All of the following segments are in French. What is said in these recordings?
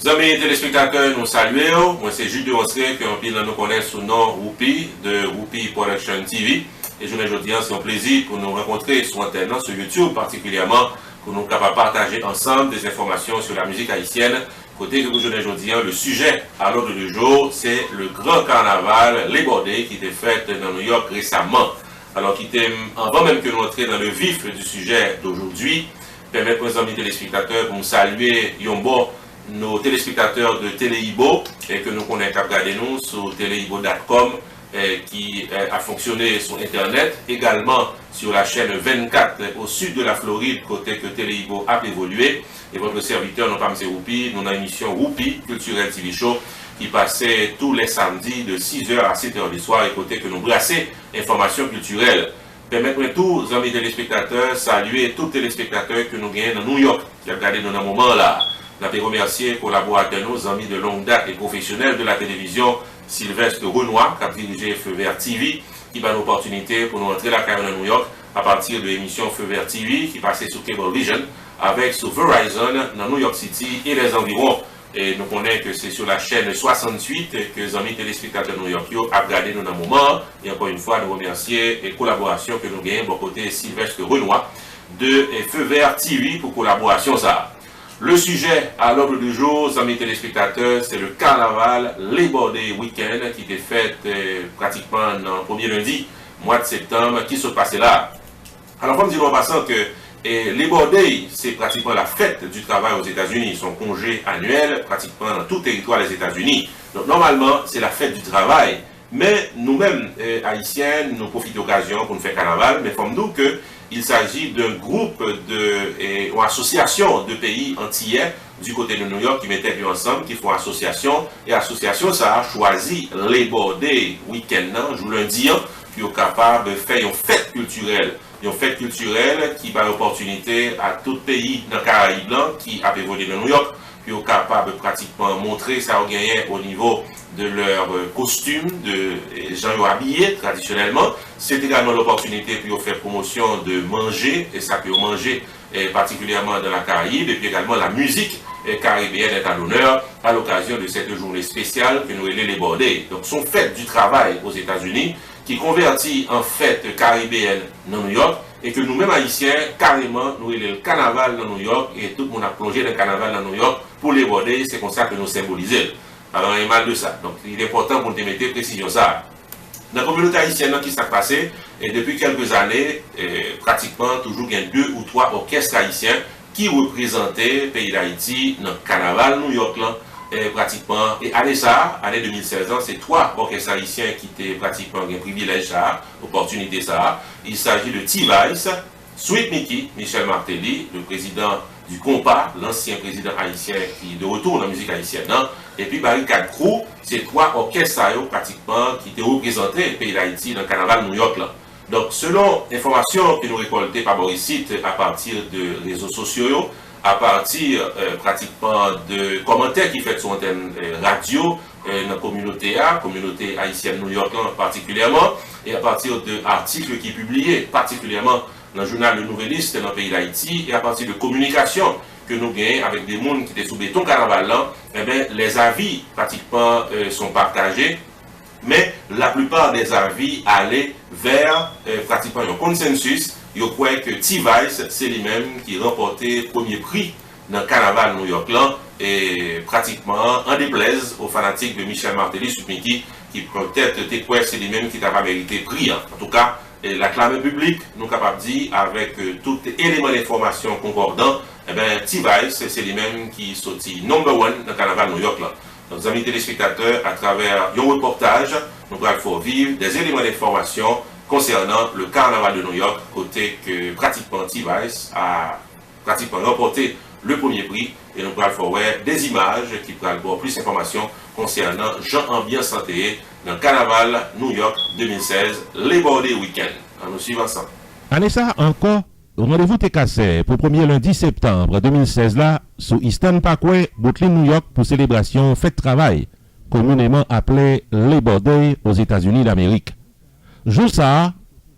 Amis téléspectateurs, nous saluons. Moi, c'est Jules de Roseret, que nous connaît sous le nom Whoopi, de Whoopi Production TV. Et je vous dis, c'est un plaisir pour nous rencontrer sur Internet, sur YouTube particulièrement, pour nous capables de partager ensemble des informations sur la musique haïtienne. Côté que vous aujourd'hui, le sujet à l'ordre du jour, c'est le grand carnaval Labor Day qui était fait dans New York récemment. Alors, qui était, avant même que nous entrions dans le vif du sujet d'aujourd'hui, permettre aux amis téléspectateurs pour nous saluer Yombo, nos téléspectateurs de Téléibo, et que nous connaissons à regarder nous sur téléibo.com, qui a fonctionné sur Internet, également sur la chaîne 24 au sud de la Floride, côté que Téléibo a évolué. Et votre serviteur, non pas M. Whoopi, nous avons une émission Whoopi, Culturel TV Show, qui passait tous les samedis de 6h à 7h du soir, et côté que nous brassons informations culturelles. Permettez-moi tous, amis téléspectateurs, saluer tous les téléspectateurs que nous gagnons dans New York, qui ont regardé dans un moment là. Nous avons remercié collaborateurs, nos amis de longue date et professionnels de la télévision, Sylvestre Renoir, qui a dirigé Feu Vert TV, qui va l'opportunité pour nous entrer la carrière à New York à partir de l'émission Feu Vert TV, qui passait sur Cable Vision, avec sur Verizon dans New York City et les environs. Et nous connaissons que c'est sur la chaîne 68 que les amis téléspectateurs New York ont regardé nous dans un moment. Et encore une fois, nous remercier les collaborations que nous gagnons de côté Sylvestre Renoir de Feu Vert TV pour collaboration ça. Le sujet à l'ordre du jour, amis téléspectateurs, c'est le carnaval Labor Day Weekend qui était fait pratiquement dans le premier lundi, mois de septembre, qui se passait là. Alors, comme dire en passant que Labor Day, c'est pratiquement la fête du travail aux États-Unis, son congé annuel, pratiquement dans tout territoire des États-Unis. Donc, normalement, c'est la fête du travail. Mais nous-mêmes, Haïtiens, nous profitons d'occasion pour nous faire carnaval, mais comme-nous que il s'agit d'un groupe ou association de pays antillais du côté de New York qui mettaient ensemble, qui font association. Et l'association, ça a choisi Labor Day Weekend, jour lundi, qui est capable de faire une fête culturelle. Une fête culturelle qui va l'opportunité à tout pays dans le Caraïbe qui a évolué dans New York, qui est capable de pratiquement montrer ça au niveau de leur costume, de gens habillés traditionnellement. C'est également l'opportunité pour faire promotion de manger, et ça peut manger particulièrement dans la Caraïbe, et puis également la musique caribéenne est à l'honneur à l'occasion de cette journée spéciale que nous appelons les Labor Day. Donc, son fête du travail aux États-Unis qui convertit en fête caribéenne dans New York, et que nous-mêmes haïtiens, carrément, nous avons le carnaval dans New York, et tout le monde a plongé dans le carnaval dans New York pour les Labor Day, c'est comme ça que nous symbolisons. Alors, il y a mal de ça. Donc, il est important pour nous mettre précision ça. Dans la communauté haïtienne qui s'est passé, et depuis quelques années, pratiquement toujours il y a 2 ou 3 orchestres haïtiens qui représentaient le pays d'Haïti dans le carnaval New York là, pratiquement. Et année 2016, c'est 3 orchestres haïtiens qui étaient pratiquement un privilège ça, opportunité ça. Il s'agit de T-Vice, Sweet Mickey, Michel Martelly, le président du Compas, l'ancien président haïtien qui est de retour dans la musique haïtienne. Non? Et puis Barricade Crew, c'est 3 orchestres pratiquement qui étaient représentés le pays d'Haïti dans le carnaval New York. Là. Donc, selon l'information que nous récoltons par Borisite à partir de réseaux sociaux, à partir pratiquement de commentaires qui fait sur antenne radio dans la communauté haïtienne New York particulièrement, et à partir d'articles qui sont publiés particulièrement dans le journal Le Nouvelliste dans le pays d'Haïti, et à partir de communication que nous gagnons avec des gens qui étaient sous béton carnaval là, eh bien, les avis pratiquement sont partagés, mais la plupart des avis allaient vers pratiquement un consensus. Je crois que T-Vice, c'est lui-même qui remportait le premier prix dans le carnaval New York là, et pratiquement en déplaise aux fanatiques de Michel Martelly, Supmiki, qui peut-être c'est lui-même qui n'a pas mérité le prix. En tout cas, la clame publique, nous sommes capables de dire, avec tout élément d'information concordant, eh bien, T-Vice, c'est lui-même qui sortit number 1 dans le carnaval New York là. Donc, amis téléspectateurs, à travers un reportage, nous allons vivre des éléments d'information concernant le carnaval de New York, côté que pratiquement T-Vice a pratiquement remporté le premier prix, et nous allons voir des images qui pourront avoir plus d'informations concernant Jean-Ambiance Santé dans le carnaval New York 2016, Labor Day Weekend. Nous suivons ensemble. Anessa, encore, rendez-vous t'es cassé pour le premier lundi septembre 2016 là, sous Eastern Parkway, Brooklyn, New York, pour célébration Fête Travail, communément appelée Labor Day aux États-Unis d'Amérique. Jour ça,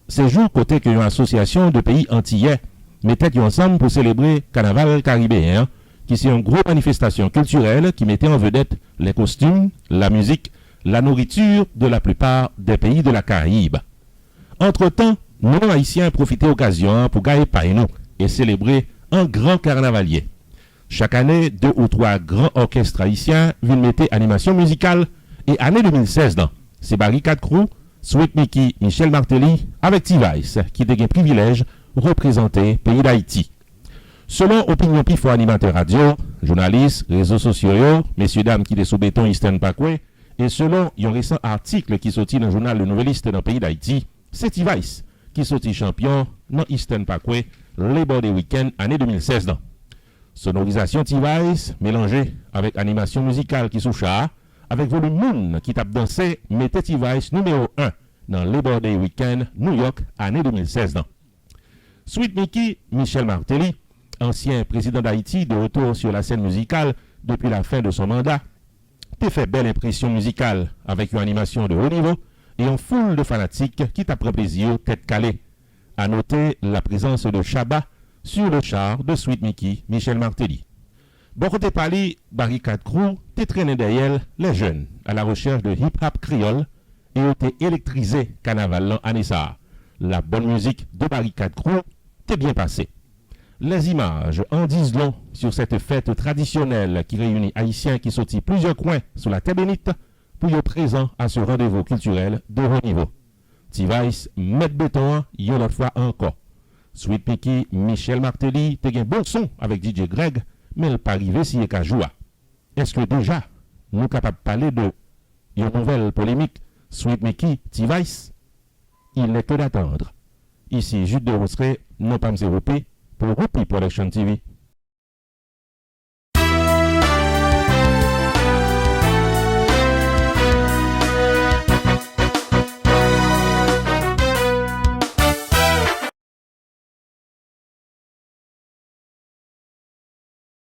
c'est jour côté que une association de pays antillais mettait ensemble pour célébrer Carnaval caribéen qui c'est une grosse manifestation culturelle qui mettait en vedette les costumes, la musique, la nourriture de la plupart des pays de la Caraïbe. Entre-temps, nous Haïtiens profitaient d'occasion pour gagner nous et célébrer un grand carnavalier. Chaque année, 2 ou 3 grands orchestres haïtiens viennent mettre animation musicale et année 2016, c'est Barricade Crew, Sweet Mickey, Michel Martelly avec T-Vice qui a eu privilège de représenter le pays d'Haïti. Selon Opinion Pifo animateur radio, journalistes, réseaux sociaux, messieurs dames qui sont sous béton Eastern Parkway, et selon un récent article qui sorti dans le journal Le Nouvelliste dans le pays d'Haïti, c'est T-Vice qui sorti champion dans Eastern Parkway Labor Day Weekend année 2016. Sonorisation T-Vice mélangée avec animation musicale qui sous chat, avec volume Moon qui tape dansé, mettait T-Vice numéro 1 dans Labor Day Weekend New York année 2016. Sweet Mickey, Michel Martelly, ancien président d'Haïti de retour sur la scène musicale depuis la fin de son mandat, t'a fait belle impression musicale avec une animation de haut niveau et une foule de fanatiques qui t'a pris plaisir tête calée. À noter la présence de Shabba sur le char de Sweet Mickey, Michel Martelly. Bon côté parlé, Barricade Crew t'es traîné derrière les jeunes à la recherche de hip-hop créole et t'es électrisé carnaval l'an année ça. La bonne musique de Barricade Crew t'est bien passée. Les images en disent long sur cette fête traditionnelle qui réunit Haïtiens qui sortent plusieurs coins sous la terre bénite pour y être présents à ce rendez-vous culturel de haut niveau. T-Vice, mettre béton, une autre fois encore. Sweet Mickey, Michel Martelly, t'es un bon son avec DJ Greg, mais elle pas arrivé si qu'à jouer. Est-ce que déjà, nous sommes capables de parler de une nouvelle polémique, Sweet Mickey, T-Vice? Il n'est que d'attendre. Ici, Jude de Roseret, non pas m'éropé, pour Whoopi Production TV.